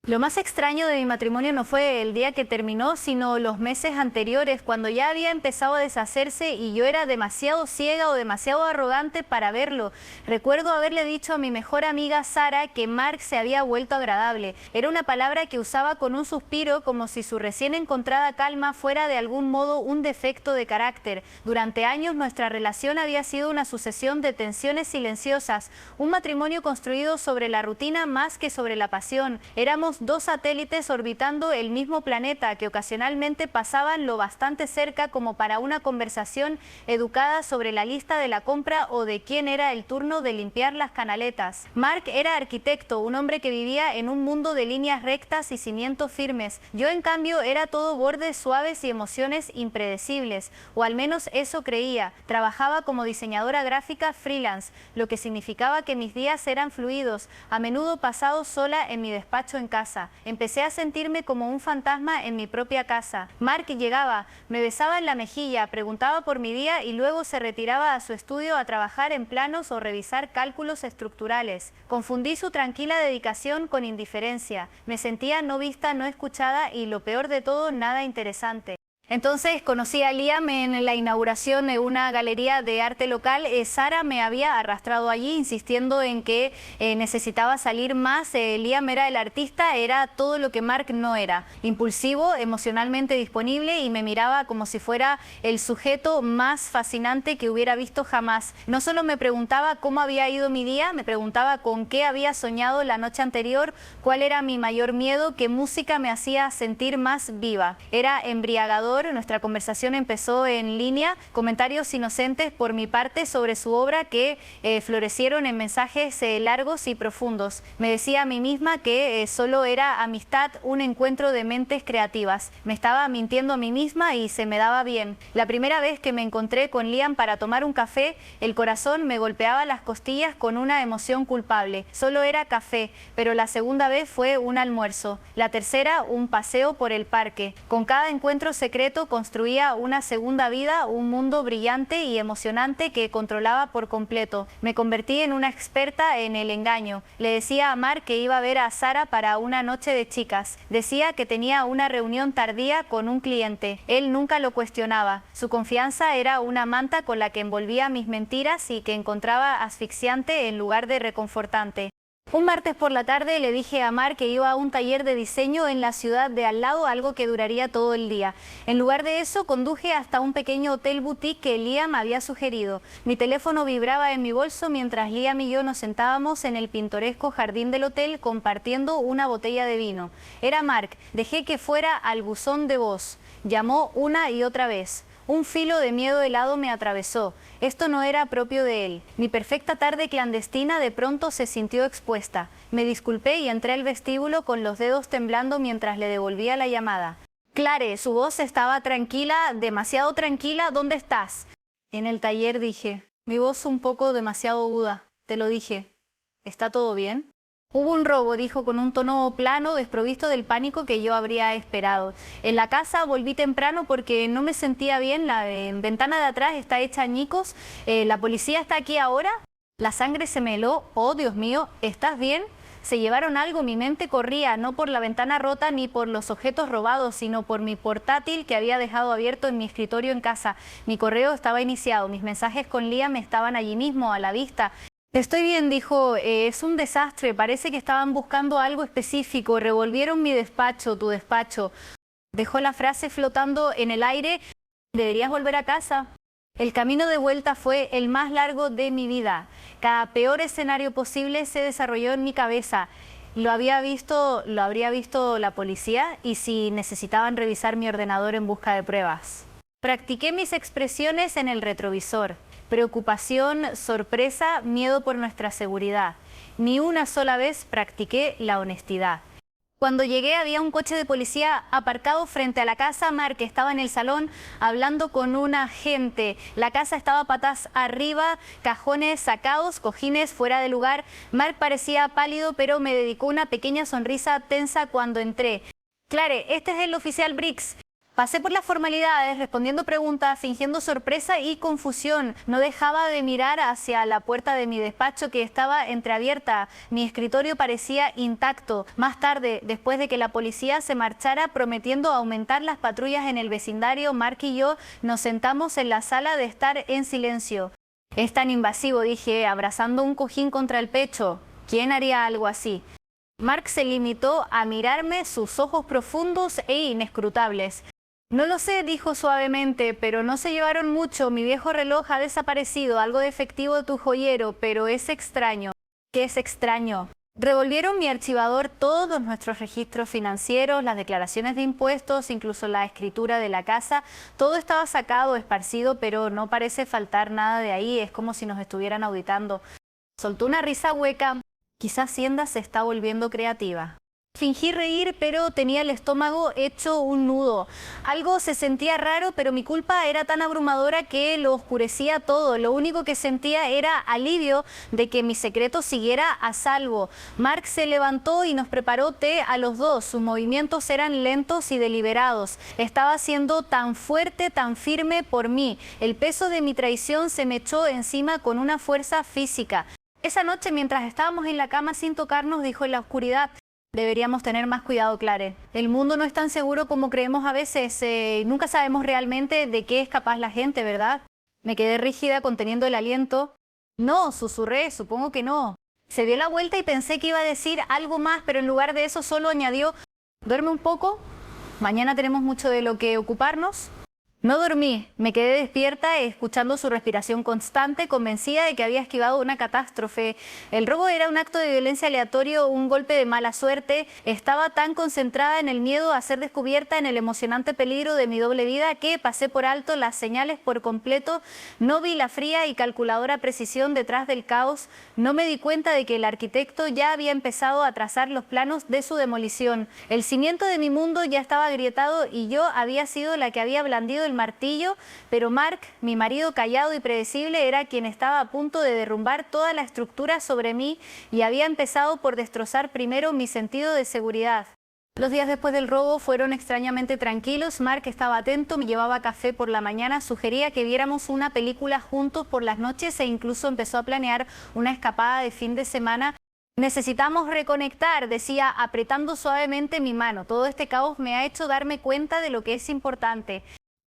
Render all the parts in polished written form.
Lo más extraño de mi matrimonio no fue el día que terminó, sino los meses anteriores, cuando ya había empezado a deshacerse y yo era demasiado ciega o demasiado arrogante para verlo. Recuerdo haberle dicho a mi mejor amiga Sara que Mark se había vuelto agradable. Era una palabra que usaba con un suspiro, como si su recién encontrada calma fuera de algún modo un defecto de carácter. Durante años nuestra relación había sido una sucesión de tensiones silenciosas, un matrimonio construido sobre la rutina más que sobre la pasión. Éramos dos satélites orbitando el mismo planeta que ocasionalmente pasaban lo bastante cerca como para una conversación educada sobre la lista de la compra o de quién era el turno de limpiar las canaletas. Mark era arquitecto, un hombre que vivía en un mundo de líneas rectas y cimientos firmes. Yo, en cambio, era todo bordes suaves y emociones impredecibles, o al menos eso creía. Trabajaba como diseñadora gráfica freelance, lo que significaba que mis días eran fluidos, a menudo pasados sola en mi despacho en casa. Empecé a sentirme como un fantasma en mi propia casa. Mark llegaba, me besaba en la mejilla, preguntaba por mi día y luego se retiraba a su estudio a trabajar en planos o revisar cálculos estructurales. Confundí su tranquila dedicación con indiferencia. Me sentía no vista, no escuchada y, lo peor de todo, nada interesante. Entonces conocí a Liam en la inauguración de una galería de arte local. Sara me había arrastrado allí insistiendo en que necesitaba salir más. Liam era el artista, era todo lo que Mark no era. Impulsivo, emocionalmente disponible y me miraba como si fuera el sujeto más fascinante que hubiera visto jamás. No solo me preguntaba cómo había ido mi día, me preguntaba con qué había soñado la noche anterior, cuál era mi mayor miedo, qué música me hacía sentir más viva. Era embriagador. Nuestra conversación empezó en línea, comentarios inocentes por mi parte sobre su obra que florecieron en mensajes largos y profundos. Me decía a mí misma que solo era amistad, un encuentro de mentes creativas. Me estaba mintiendo a mí misma y se me daba bien. La primera vez que me encontré con Liam para tomar un café, el corazón me golpeaba las costillas con una emoción culpable. Solo era café, pero la segunda vez fue un almuerzo. La tercera, un paseo por el parque. Con cada encuentro secreto construía una segunda vida, un mundo brillante y emocionante que controlaba por completo. Me convertí en una experta en el engaño. Le decía a Mark que iba a ver a Sara para una noche de chicas. Decía que tenía una reunión tardía con un cliente. Él nunca lo cuestionaba. Su confianza era una manta con la que envolvía mis mentiras y que encontraba asfixiante en lugar de reconfortante. Un martes por la tarde le dije a Mark que iba a un taller de diseño en la ciudad de al lado, algo que duraría todo el día. En lugar de eso, conduje hasta un pequeño hotel boutique que Liam había sugerido. Mi teléfono vibraba en mi bolso mientras Liam y yo nos sentábamos en el pintoresco jardín del hotel compartiendo una botella de vino. Era Mark. Dejé que fuera al buzón de voz. Llamó una y otra vez. Un filo de miedo helado me atravesó. Esto no era propio de él. Mi perfecta tarde clandestina de pronto se sintió expuesta. Me disculpé y entré al vestíbulo con los dedos temblando mientras le devolvía la llamada. Clare, su voz estaba tranquila, demasiado tranquila. ¿Dónde estás? En el taller, dije. Mi voz un poco demasiado aguda. Te lo dije. ¿Está todo bien? Hubo un robo, dijo con un tono plano, desprovisto del pánico que yo habría esperado. En la casa volví temprano porque no me sentía bien, la ventana de atrás está hecha añicos. ¿La policía está aquí ahora? La sangre se me heló. Oh, Dios mío, ¿estás bien? Se llevaron algo, mi mente corría, no por la ventana rota ni por los objetos robados, sino por mi portátil que había dejado abierto en mi escritorio en casa. Mi correo estaba iniciado, mis mensajes con Liam estaban allí mismo, a la vista. Estoy bien, dijo, es un desastre, parece que estaban buscando algo específico, revolvieron mi despacho, tu despacho. Dejó la frase flotando en el aire, deberías volver a casa. El camino de vuelta fue el más largo de mi vida. Cada peor escenario posible se desarrolló en mi cabeza. ¿Lo habría visto la policía? ¿Y si necesitaban revisar mi ordenador en busca de pruebas? Practiqué mis expresiones en el retrovisor. Preocupación, sorpresa, miedo por nuestra seguridad. Ni una sola vez practiqué la honestidad. Cuando llegué había un coche de policía aparcado frente a la casa. Mark estaba en el salón hablando con un agente. La casa estaba patas arriba, cajones sacados, cojines fuera de lugar. Mark parecía pálido, pero me dedicó una pequeña sonrisa tensa cuando entré. Clare, este es el oficial Briggs. Pasé por las formalidades, respondiendo preguntas, fingiendo sorpresa y confusión. No dejaba de mirar hacia la puerta de mi despacho que estaba entreabierta. Mi escritorio parecía intacto. Más tarde, después de que la policía se marchara prometiendo aumentar las patrullas en el vecindario, Mark y yo nos sentamos en la sala de estar en silencio. Es tan invasivo, dije, abrazando un cojín contra el pecho. ¿Quién haría algo así? Mark se limitó a mirarme, sus ojos profundos e inescrutables. No lo sé, dijo suavemente, pero no se llevaron mucho. Mi viejo reloj ha desaparecido, algo defectivo de tu joyero, pero es extraño. ¿Qué es extraño? Revolvieron mi archivador todos nuestros registros financieros, las declaraciones de impuestos, incluso la escritura de la casa. Todo estaba sacado, esparcido, pero no parece faltar nada de ahí. Es como si nos estuvieran auditando. Soltó una risa hueca. Quizás Hacienda se está volviendo creativa. Fingí reír, pero tenía el estómago hecho un nudo. Algo se sentía raro, pero mi culpa era tan abrumadora que lo oscurecía todo. Lo único que sentía era alivio de que mi secreto siguiera a salvo. Mark se levantó y nos preparó té a los dos. Sus movimientos eran lentos y deliberados. Estaba siendo tan fuerte, tan firme por mí. El peso de mi traición se me echó encima con una fuerza física. Esa noche, mientras estábamos en la cama sin tocarnos, dijo en la oscuridad: deberíamos tener más cuidado, Clare. El mundo no es tan seguro como creemos a veces. Nunca sabemos realmente de qué es capaz la gente, ¿verdad? Me quedé rígida, conteniendo el aliento. No, susurré, supongo que no. Se dio la vuelta y pensé que iba a decir algo más, pero en lugar de eso solo añadió: duerme un poco, mañana tenemos mucho de lo que ocuparnos. No dormí, me quedé despierta escuchando su respiración constante, convencida de que había esquivado una catástrofe. El robo era un acto de violencia aleatorio, un golpe de mala suerte. Estaba tan concentrada en el miedo a ser descubierta, en el emocionante peligro de mi doble vida, que pasé por alto las señales por completo. No vi la fría y calculadora precisión detrás del caos. No me di cuenta de que el arquitecto ya había empezado a trazar los planos de su demolición. El cimiento de mi mundo ya estaba agrietado y yo había sido la que había blandido el martillo, pero Mark, mi marido callado y predecible, era quien estaba a punto de derrumbar toda la estructura sobre mí y había empezado por destrozar primero mi sentido de seguridad. Los días después del robo fueron extrañamente tranquilos. Mark estaba atento, me llevaba café por la mañana, sugería que viéramos una película juntos por las noches e incluso empezó a planear una escapada de fin de semana. Necesitamos reconectar, decía, apretando suavemente mi mano. Todo este caos me ha hecho darme cuenta de lo que es importante.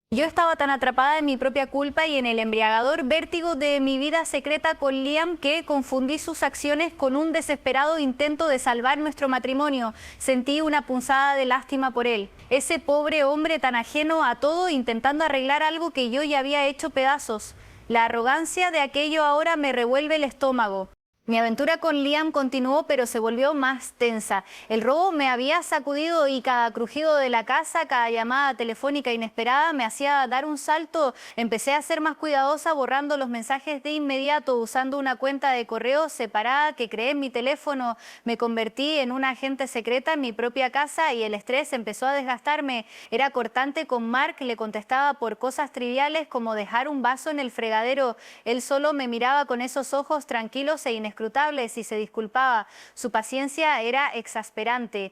Yo estaba tan atrapada en mi propia culpa y en el embriagador vértigo de mi vida secreta con Liam que confundí sus acciones con un desesperado intento de salvar nuestro matrimonio. Sentí una punzada de lástima por él. Ese pobre hombre tan ajeno a todo, intentando arreglar algo que yo ya había hecho pedazos. La arrogancia de aquello ahora me revuelve el estómago. Mi aventura con Liam continuó, pero se volvió más tensa. El robo me había sacudido y cada crujido de la casa, cada llamada telefónica inesperada me hacía dar un salto. Empecé a ser más cuidadosa, borrando los mensajes de inmediato, usando una cuenta de correo separada que creé en mi teléfono. Me convertí en una agente secreta en mi propia casa y el estrés empezó a desgastarme. Era cortante con Mark, le contestaba por cosas triviales como dejar un vaso en el fregadero. Él solo me miraba con esos ojos tranquilos e inescrutables y se disculpaba. Su paciencia era exasperante.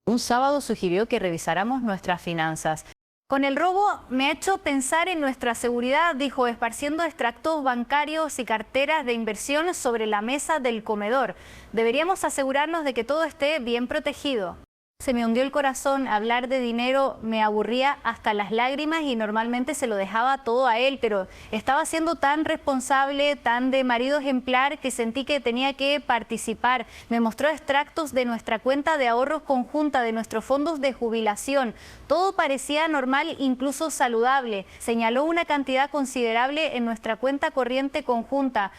Un sábado sugirió que revisáramos nuestras finanzas. Con el robo me ha hecho pensar en nuestra seguridad, dijo, esparciendo extractos bancarios y carteras de inversión sobre la mesa del comedor. Deberíamos asegurarnos de que todo esté bien protegido. Se me hundió el corazón. Hablar de dinero me aburría hasta las lágrimas y normalmente se lo dejaba todo a él, pero estaba siendo tan responsable, tan de marido ejemplar, que sentí que tenía que participar. Me mostró extractos de nuestra cuenta de ahorros conjunta, de nuestros fondos de jubilación. Todo parecía normal, incluso saludable. Señaló una cantidad considerable en nuestra cuenta corriente conjunta.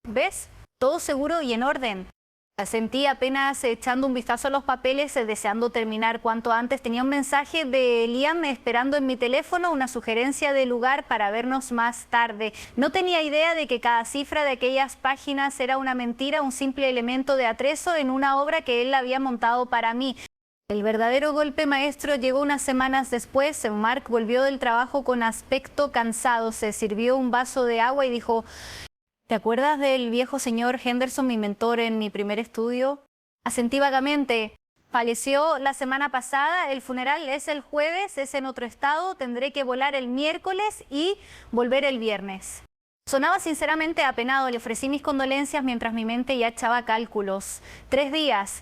¿Ves? Todo seguro y en orden. Sentí apenas echando un vistazo a los papeles, deseando terminar cuanto antes. Tenía un mensaje de Liam esperando en mi teléfono, una sugerencia de lugar para vernos más tarde. No tenía idea de que cada cifra de aquellas páginas era una mentira, un simple elemento de atrezo en una obra que él había montado para mí. El verdadero golpe maestro llegó unas semanas después. Mark volvió del trabajo con aspecto cansado, se sirvió un vaso de agua y dijo: ¿te acuerdas del viejo señor Henderson, mi mentor en mi primer estudio? Asentí vagamente. Falleció la semana pasada, el funeral es el jueves, es en otro estado, tendré que volar el miércoles y volver el viernes. Sonaba sinceramente apenado, le ofrecí mis condolencias mientras mi mente ya echaba cálculos. 3 días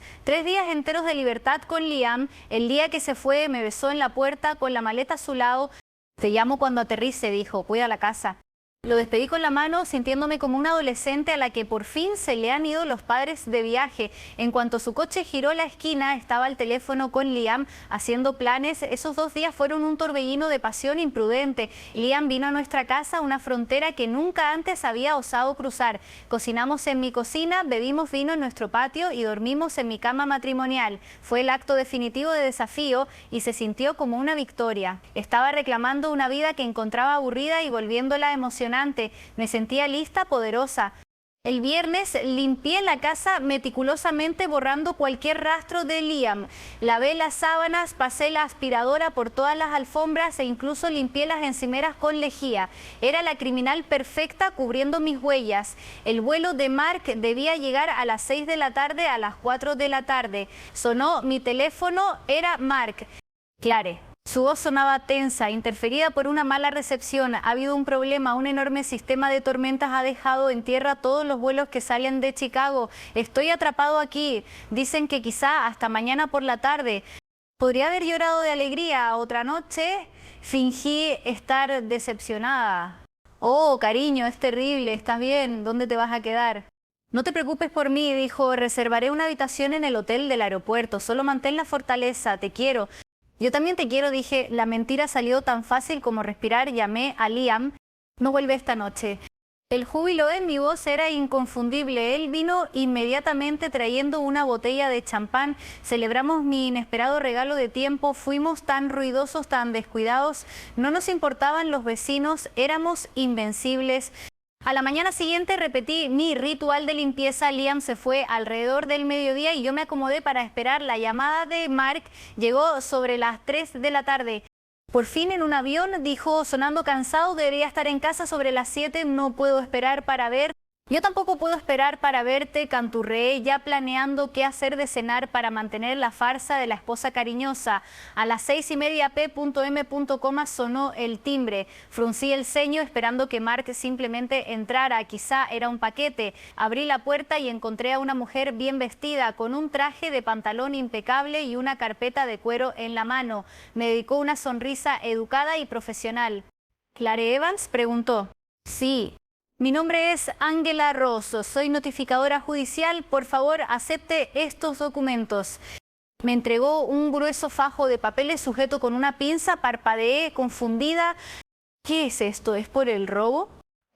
enteros de libertad con Liam. El día que se fue me besó en la puerta con la maleta a su lado. Te llamo cuando aterrice, dijo, cuida la casa. Lo despedí con la mano, sintiéndome como una adolescente a la que por fin se le han ido los padres de viaje. En cuanto su coche giró la esquina, estaba al teléfono con Liam haciendo planes. Esos 2 días fueron un torbellino de pasión imprudente. Liam vino a nuestra casa, una frontera que nunca antes había osado cruzar. Cocinamos en mi cocina, bebimos vino en nuestro patio y dormimos en mi cama matrimonial. Fue el acto definitivo de desafío y se sintió como una victoria. Estaba reclamando una vida que encontraba aburrida y volviéndola emocionante. Me sentía lista, poderosa. El viernes limpié la casa meticulosamente borrando cualquier rastro de Liam. Lavé las sábanas, pasé la aspiradora por todas las alfombras e incluso limpié las encimeras con lejía. Era la criminal perfecta cubriendo mis huellas. El vuelo de Mark debía llegar a las 6 de la tarde, a las 4 de la tarde. Sonó mi teléfono, era Mark. Clare. Su voz sonaba tensa, interferida por una mala recepción. Ha habido un problema, un enorme sistema de tormentas ha dejado en tierra todos los vuelos que salen de Chicago. Estoy atrapado aquí. Dicen que quizá hasta mañana por la tarde. Podría haber llorado de alegría. Otra noche fingí estar decepcionada. Oh, cariño, es terrible. ¿Estás bien? ¿Dónde te vas a quedar? No te preocupes por mí, dijo. Reservaré una habitación en el hotel del aeropuerto. Solo mantén la fortaleza. Te quiero. Yo también te quiero, dije. La mentira salió tan fácil como respirar. Llamé a Liam. No vuelve esta noche. El júbilo en mi voz era inconfundible. Él vino inmediatamente trayendo una botella de champán. Celebramos mi inesperado regalo de tiempo. Fuimos tan ruidosos, tan descuidados. No nos importaban los vecinos. Éramos invencibles. A la mañana siguiente repetí mi ritual de limpieza. Liam se fue alrededor del mediodía y yo me acomodé para esperar. La llamada de Mark llegó sobre las 3 de la tarde. Por fin en un avión, dijo, sonando cansado, debería estar en casa sobre las 7, no puedo esperar para ver. Yo tampoco puedo esperar para verte, canturreé, ya planeando qué hacer de cenar para mantener la farsa de la esposa cariñosa. A las 6:30 p.m.com sonó el timbre. Fruncí el ceño esperando que Mark simplemente entrara, quizá era un paquete. Abrí la puerta y encontré a una mujer bien vestida, con un traje de pantalón impecable y una carpeta de cuero en la mano. Me dedicó una sonrisa educada y profesional. ¿Clare Evans?, preguntó. Sí. Mi nombre es Ángela Rosso, soy notificadora judicial. Por favor, acepte estos documentos. Me entregó un grueso fajo de papeles sujeto con una pinza, parpadeé, confundida. ¿Qué es esto? ¿Es por el robo?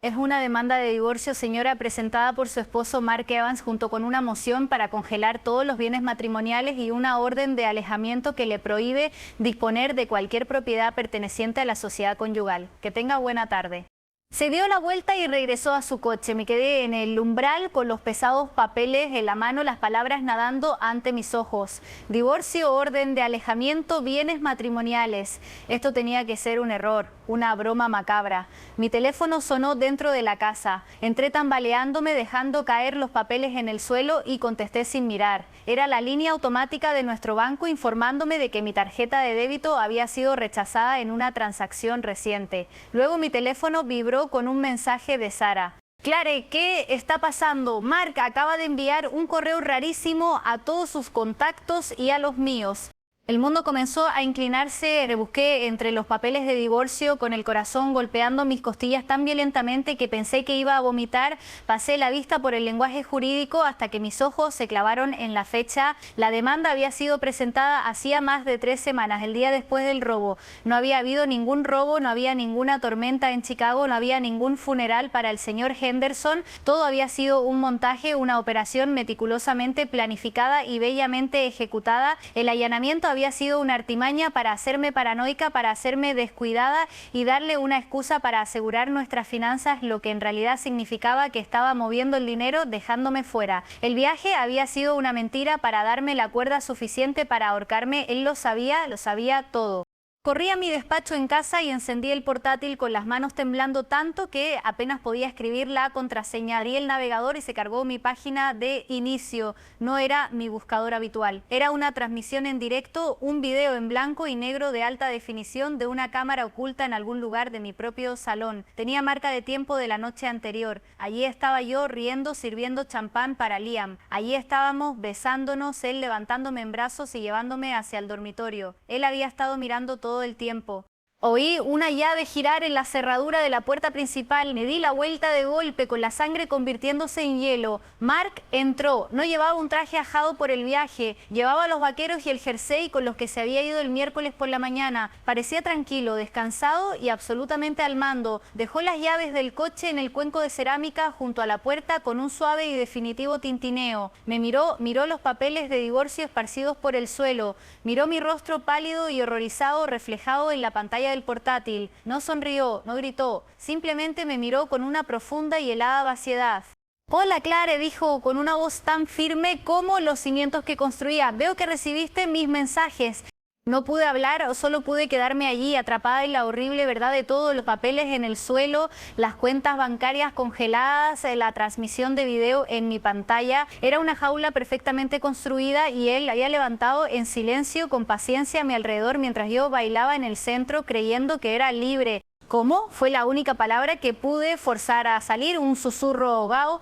Es una demanda de divorcio, señora, presentada por su esposo Mark Evans junto con una moción para congelar todos los bienes matrimoniales y una orden de alejamiento que le prohíbe disponer de cualquier propiedad perteneciente a la sociedad conyugal. Que tenga buena tarde. Se dio la vuelta y regresó a su coche. Me quedé en el umbral con los pesados papeles en la mano, las palabras nadando ante mis ojos. Divorcio, orden de alejamiento, bienes matrimoniales. Esto tenía que ser un error, una broma macabra. Mi teléfono sonó dentro de la casa. Entré tambaleándome, dejando caer los papeles en el suelo y contesté sin mirar. Era la línea automática de nuestro banco informándome de que mi tarjeta de débito había sido rechazada en una transacción reciente. Luego mi teléfono vibró con un mensaje de Sara. Clare, ¿qué está pasando? Mark acaba de enviar un correo rarísimo a todos sus contactos y a los míos. El mundo comenzó a inclinarse, rebusqué entre los papeles de divorcio con el corazón golpeando mis costillas tan violentamente que pensé que iba a vomitar. Pasé la vista por el lenguaje jurídico hasta que mis ojos se clavaron en la fecha. La demanda había sido presentada hacía más de 3 semanas, el día después del robo. No había habido ningún robo, no había ninguna tormenta en Chicago, no había ningún funeral para el señor Henderson. Todo había sido un montaje, una operación meticulosamente planificada y bellamente ejecutada. El allanamiento había sido una artimaña para hacerme paranoica, para hacerme descuidada y darle una excusa para asegurar nuestras finanzas, lo que en realidad significaba que estaba moviendo el dinero dejándome fuera. El viaje había sido una mentira para darme la cuerda suficiente para ahorcarme. Él lo sabía todo. Corrí a mi despacho en casa y encendí el portátil con las manos temblando tanto que apenas podía escribir la contraseña. Abrí el navegador y se cargó mi página de inicio. No era mi buscador habitual. Era una transmisión en directo, un video en blanco y negro de alta definición de una cámara oculta en algún lugar de mi propio salón. Tenía marca de tiempo de la noche anterior. Allí estaba yo riendo, sirviendo champán para Liam. Allí estábamos besándonos, él levantándome en brazos y llevándome hacia el dormitorio. Él había estado mirando todo el tiempo. Oí una llave girar en la cerradura de la puerta principal, me di la vuelta de golpe con la sangre convirtiéndose en hielo. Mark entró, no llevaba un traje ajado por el viaje, llevaba los vaqueros y el jersey con los que se había ido el miércoles por la mañana. Parecía tranquilo, descansado y absolutamente al mando. Dejó las llaves del coche en el cuenco de cerámica junto a la puerta con un suave y definitivo tintineo. Me miró los papeles de divorcio esparcidos por el suelo, miró mi rostro pálido y horrorizado reflejado en la pantalla del portátil. No sonrió, no gritó, simplemente me miró con una profunda y helada vaciedad. Hola, Clare, dijo con una voz tan firme como los cimientos que construía. Veo que recibiste mis mensajes. No pude hablar, solo pude quedarme allí atrapada en la horrible verdad de todos los papeles en el suelo, las cuentas bancarias congeladas, la transmisión de video en mi pantalla. Era una jaula perfectamente construida y él había levantado en silencio, con paciencia a mi alrededor mientras yo bailaba en el centro creyendo que era libre. ¿Cómo? Fue la única palabra que pude forzar a salir, un susurro ahogado.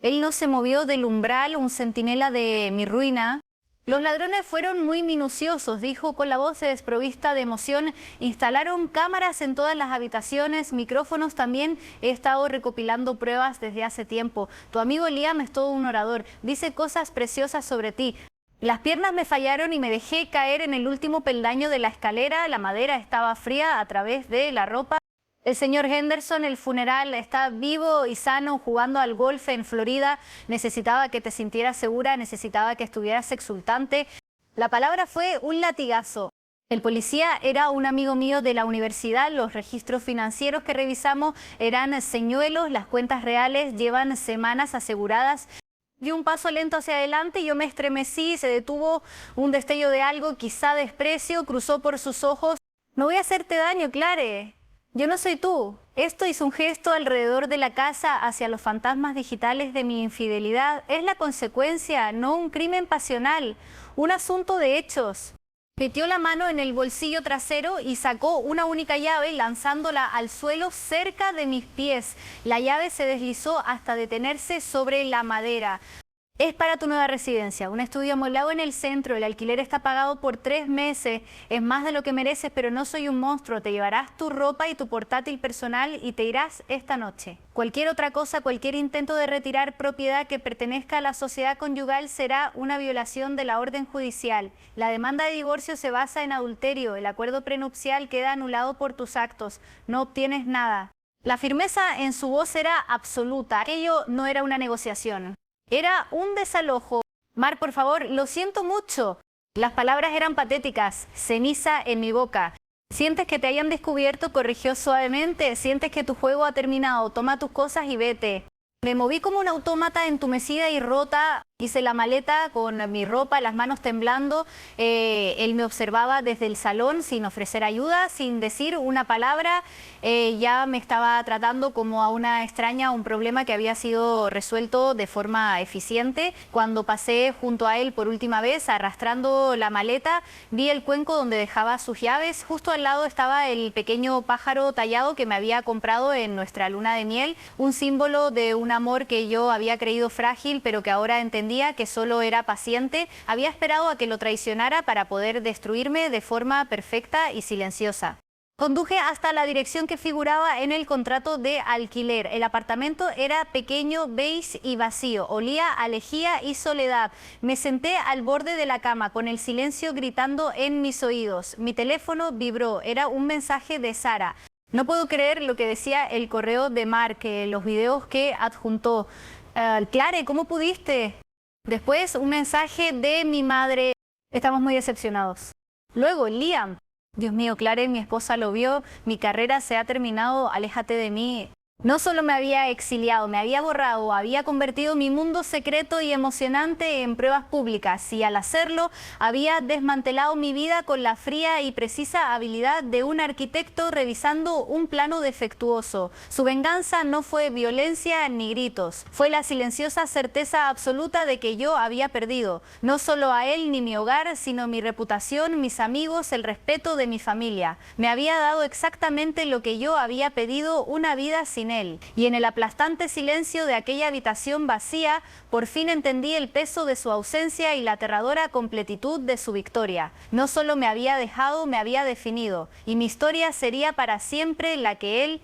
Él no se movió del umbral, un centinela de mi ruina. Los ladrones fueron muy minuciosos, dijo con la voz desprovista de emoción. Instalaron cámaras en todas las habitaciones, micrófonos también. He estado recopilando pruebas desde hace tiempo. Tu amigo Liam es todo un orador, dice cosas preciosas sobre ti. Las piernas me fallaron y me dejé caer en el último peldaño de la escalera. La madera estaba fría a través de la ropa. El señor Henderson, el funeral, está vivo y sano jugando al golf en Florida. Necesitaba que te sintieras segura, necesitaba que estuvieras exultante. La palabra fue un latigazo. El policía era un amigo mío de la universidad. Los registros financieros que revisamos eran señuelos, las cuentas reales llevan semanas aseguradas. Dio un paso lento hacia adelante y yo me estremecí, se detuvo un destello de algo, quizá desprecio, cruzó por sus ojos. No voy a hacerte daño, Clare. Yo no soy tú. Esto hizo un gesto alrededor de la casa hacia los fantasmas digitales de mi infidelidad. Es la consecuencia, no un crimen pasional, un asunto de hechos. Metió la mano en el bolsillo trasero y sacó una única llave lanzándola al suelo cerca de mis pies. La llave se deslizó hasta detenerse sobre la madera. Es para tu nueva residencia, un estudio amoblado en el centro, el alquiler está pagado por 3 meses, es más de lo que mereces, pero no soy un monstruo, te llevarás tu ropa y tu portátil personal y te irás esta noche. Cualquier otra cosa, cualquier intento de retirar propiedad que pertenezca a la sociedad conyugal será una violación de la orden judicial. La demanda de divorcio se basa en adulterio, el acuerdo prenupcial queda anulado por tus actos, no obtienes nada. La firmeza en su voz era absoluta, aquello no era una negociación. Era un desalojo. Mar, por favor, lo siento mucho. Las palabras eran patéticas. Ceniza en mi boca. ¿Sientes que te hayan descubierto? Corrigió suavemente. ¿Sientes que tu juego ha terminado? Toma tus cosas y vete. Me moví como un autómata entumecida y rota. Hice la maleta con mi ropa, las manos temblando. Él me observaba desde el salón sin ofrecer ayuda, sin decir una palabra. Ya me estaba tratando como a una extraña, un problema que había sido resuelto de forma eficiente. Cuando pasé junto a él por última vez, arrastrando la maleta, vi el cuenco donde dejaba sus llaves. Justo al lado estaba el pequeño pájaro tallado que me había comprado en nuestra luna de miel. Un símbolo de un amor que yo había creído frágil, pero que ahora entendía que solo era paciente. Había esperado a que lo traicionara para poder destruirme de forma perfecta y silenciosa. Conduje hasta la dirección que figuraba en el contrato de alquiler. El apartamento era pequeño, beige y vacío. Olía a lejía y soledad. Me senté al borde de la cama con el silencio gritando en mis oídos. Mi teléfono vibró. Era un mensaje de Sara. No puedo creer lo que decía el correo de Mark, los videos que adjuntó. Clare, ¿cómo pudiste? Después un mensaje de mi madre. Estamos muy decepcionados. Luego Liam. Dios mío, Clare, mi esposa lo vio. Mi carrera se ha terminado. Aléjate de mí. No solo me había exiliado, me había borrado, había convertido mi mundo secreto y emocionante en pruebas públicas y al hacerlo había desmantelado mi vida con la fría y precisa habilidad de un arquitecto revisando un plano defectuoso. Su venganza no fue violencia ni gritos, fue la silenciosa certeza absoluta de que yo había perdido, no solo a él ni mi hogar, sino mi reputación, mis amigos, el respeto de mi familia. Me había dado exactamente lo que yo había pedido, una vida sin él. Y en el aplastante silencio de aquella habitación vacía, por fin entendí el peso de su ausencia y la aterradora completitud de su victoria. No solo me había dejado, me había definido, y mi historia sería para siempre la que él